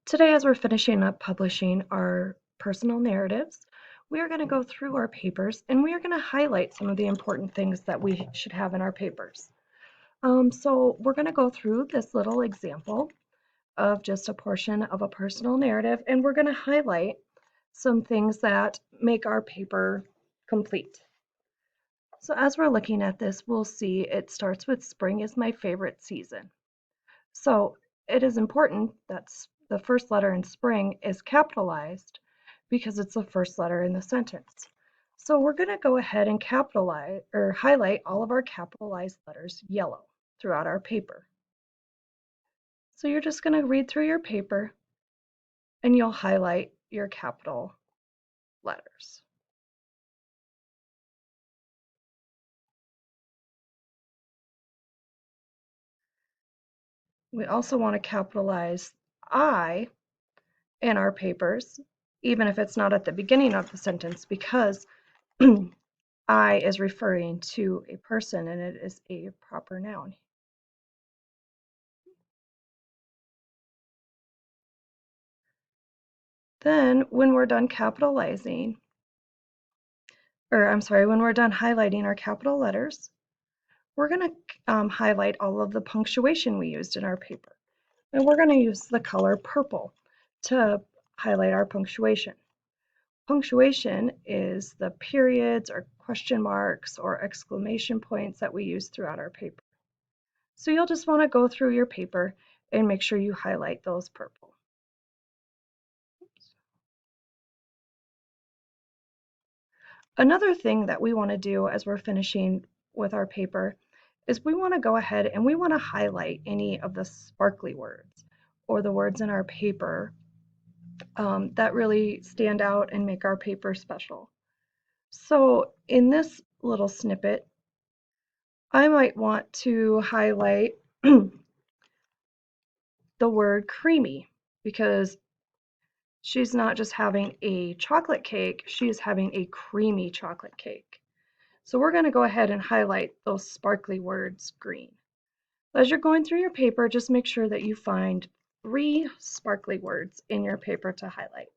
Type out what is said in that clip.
Today, as we're finishing up publishing our personal narratives, we are going to go through our papers and we are going to highlight some of the important things that we should have in our papers. So we're going to go through this little example of just a portion of a personal narrative, and we're going to highlight some things that make our paper complete. So as we're looking at this, we'll see it starts with spring is my favorite season. So it is important that the first letter in spring is capitalized because it's the first letter in the sentence. So we're going to go ahead and capitalize or highlight all of our capitalized letters yellow throughout our paper. So you're just going to read through your paper and you'll highlight your capital letters. We also want to capitalize I in our papers, even if it's not at the beginning of the sentence, because I is referring to a person and it is a proper noun. Then when we're done capitalizing, when we're done highlighting our capital letters, we're going to highlight all of the punctuation we used in our paper. And we're going to use the color purple to highlight our punctuation. Punctuation is the periods or question marks or exclamation points that we use throughout our paper. So you'll just want to go through your paper and make sure you highlight those purple. Another thing that we want to do as we're finishing with our paper is we want to go ahead and we want to highlight any of the sparkly words or the words in our paper that really stand out and make our paper special. So in this little snippet, I might want to highlight the word creamy because she's not just having a chocolate cake, she's having a creamy chocolate cake. So we're going to go ahead and highlight those sparkly words green. As you're going through your paper, just make sure that you find 3 sparkly words in your paper to highlight.